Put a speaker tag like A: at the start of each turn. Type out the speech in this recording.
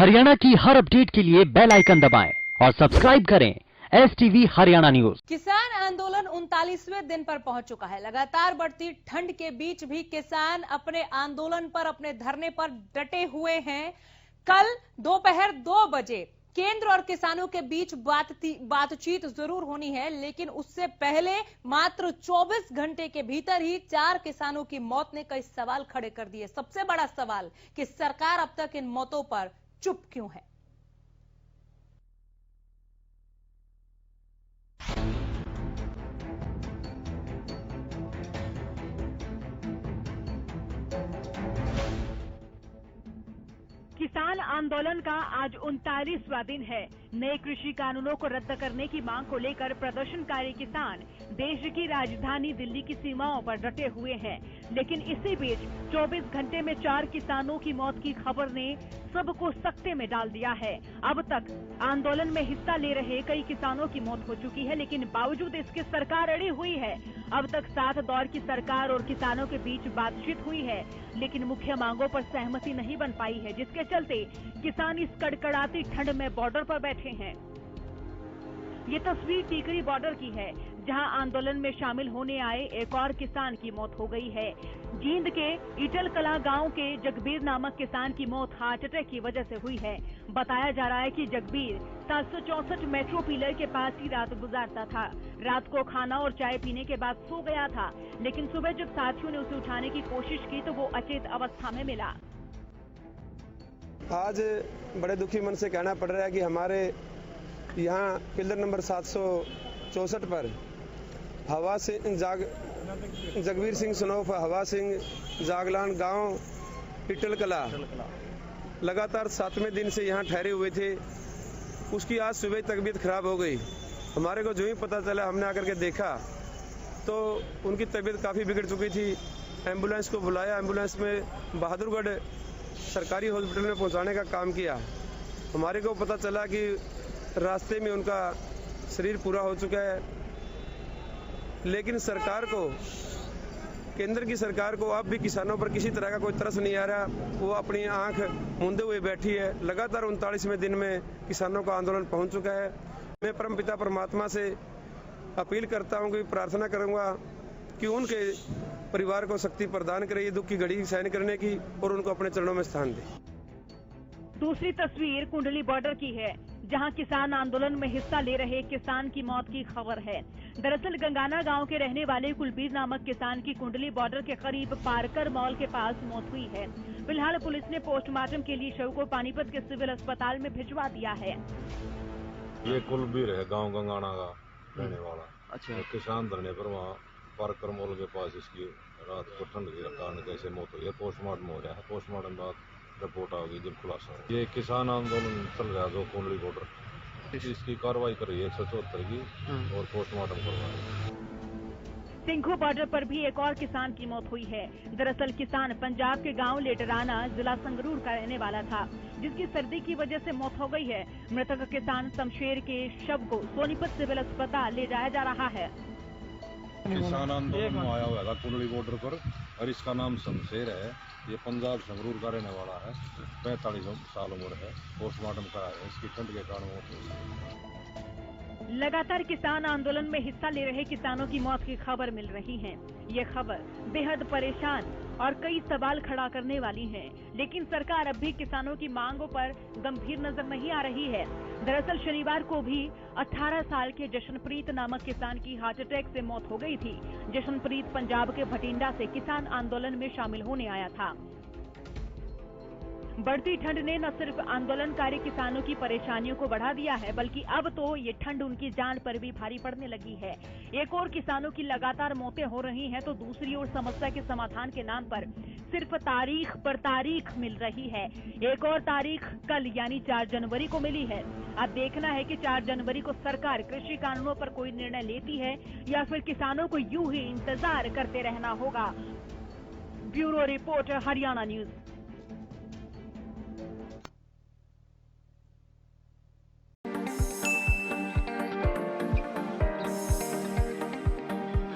A: हरियाणा की हर अपडेट के लिए बेल आइकन दबाएं और सब्सक्राइब करें STV हरियाणा न्यूज।
B: किसान आंदोलन 39वें दिन पर पहुंच चुका है। लगातार बढ़ती ठंड के बीच भी किसान अपने आंदोलन पर, अपने धरने पर डटे हुए हैं। कल दोपहर 2 बजे केंद्र और किसानों के बीच बातचीत जरूर होनी है, लेकिन उससे पहले मात्र 24 घंटे के भीतर ही 4 किसानों की मौत ने कई सवाल खड़े कर दिए। सबसे बड़ा सवाल कि सरकार अब तक इन मौतों पर चुप क्यों है।
C: किसान आंदोलन का आज 39वां दिन है। नए कृषि कानूनों को रद्द करने की मांग को लेकर प्रदर्शनकारी किसान देश की राजधानी दिल्ली की सीमाओं पर डटे हुए हैं। लेकिन इसी बीच 24 घंटे में 4 किसानों की मौत की खबर ने सबको सकते में डाल दिया है। अब तक आंदोलन में हिस्सा ले रहे कई किसानों की मौत हो चुकी है, लेकिन बावजूद इसके सरकार अड़ी हुई है। अब तक 7 दौर की सरकार और किसानों के बीच बातचीत हुई है, लेकिन मुख्य मांगों पर सहमति नहीं बन पाई है, जिसके चलते किसान इस कड़कड़ाती ठंड में बॉर्डर पर बैठे हैं। ये तस्वीर टीकरी बॉर्डर की है, जहां आंदोलन में शामिल होने आए एक और किसान की मौत हो गई है। जींद के इटल कला गांव के जगबीर नामक किसान की मौत हार्ट अटैक की वजह से हुई है। बताया जा रहा है कि जगबीर 764 मेट्रो पिलर के पास ही रात गुजारता था। रात को खाना और चाय पीने के बाद सो गया था, लेकिन सुबह जब साथियों ने उसे उठाने की कोशिश की तो वो अचेत अवस्था में मिला।
D: आज बड़े दुखी मन से कहना पड़ रहा है कि हमारे यहाँ पिलर नंबर 764 पर हवा सिंह जगबीर सिंह सनोफ हवा सिंह जागलान गांव इटल कला लगातार 7वें दिन से यहाँ ठहरे हुए थे। उसकी आज सुबह तबीयत खराब हो गई। हमारे को जो ही पता चला, हमने आकर के देखा तो उनकी तबीयत काफ़ी बिगड़ चुकी थी। एम्बुलेंस को बुलाया, एम्बुलेंस में बहादुरगढ़ सरकारी हॉस्पिटल में पहुंचाने का काम किया। हमारे को पता चला कि रास्ते में उनका शरीर पूरा हो चुका है। लेकिन सरकार को, केंद्र की सरकार को अब भी किसानों पर किसी तरह का कोई तरस नहीं आ रहा। वो अपनी आंख मूंदे हुए बैठी है। लगातार 39वें दिन में किसानों का आंदोलन पहुंच चुका है। मैं परमपिता परमात्मा से अपील करता हूं कि प्रार्थना करूंगा कि उनके परिवार को शक्ति प्रदान करे ये दुख की घड़ी सहन करने की, और उनको अपने चरणों में स्थान दे।
C: दूसरी तस्वीर कुंडली बॉर्डर की है, जहां किसान आंदोलन में हिस्सा ले रहे किसान की मौत की खबर है। दरअसल गंगाना गांव के रहने वाले कुलबीर नामक किसान की कुंडली बॉर्डर के करीब पारकर मॉल के पास मौत हुई है। फिलहाल पुलिस ने पोस्टमार्टम के लिए शव को पानीपत के सिविल अस्पताल में भिजवा दिया है।
E: ये कुलबीर है, गांव गंगाना का रहने वाला।
F: अच्छा।
E: किसान धरने पर वहाँ पारकर मॉल के पास इसकी रात को ठंड के कारण कैसे मौत हुई है, पोस्टमार्टम हो रहा है। पोस्टमार्टम बाद रिपोर्ट आ गई जब खुलासा हो। ये किसान आंदोलन चल रहा है जो कुंडली बॉर्डर, इसकी कार्रवाई कर रही है 174 की और पोस्टमार्टम करवा रही है।
C: सिंघू बॉर्डर पर भी एक और किसान की मौत हुई है। दरअसल किसान पंजाब के गांव लेटराना जिला संगरूर का रहने वाला था, जिसकी सर्दी की वजह से मौत हो गई है। मृतक किसान शमशेर के शव को सोनीपत सिविल अस्पताल ले जाया जा रहा है।
E: किसान आंदोलन में आया हुआ था कुंडली बॉर्डर पर, और इसका नाम शमशेर है। ये पंजाब संगरूर का रहने वाला है। 45 साल उम्र है। पोस्टमार्टम करा है, इसकी ठंड के कारण मौत हुई।
C: लगातार किसान आंदोलन में हिस्सा ले रहे किसानों की मौत की खबर मिल रही है। ये खबर बेहद परेशान और कई सवाल खड़ा करने वाली है, लेकिन सरकार अब भी किसानों की मांगों पर गंभीर नजर नहीं आ रही है। दरअसल शनिवार को भी 18 साल के जशनप्रीत नामक किसान की हार्ट अटैक से मौत हो गई थी। जशनप्रीत पंजाब के भटिंडा से किसान आंदोलन में शामिल होने आया था। बढ़ती ठंड ने न सिर्फ आंदोलनकारी किसानों की परेशानियों को बढ़ा दिया है, बल्कि अब तो ये ठंड उनकी जान पर भी भारी पड़ने लगी है। एक और किसानों की लगातार मौतें हो रही हैं, तो दूसरी ओर समस्या के समाधान के नाम पर सिर्फ तारीख पर तारीख मिल रही है। एक और तारीख कल यानी 4 जनवरी को मिली है। अब देखना है कि 4 जनवरी को सरकार कृषि कानूनों पर कोई निर्णय लेती है या फिर किसानों को यूं ही इंतजार करते रहना होगा। Bureau report, Haryana news.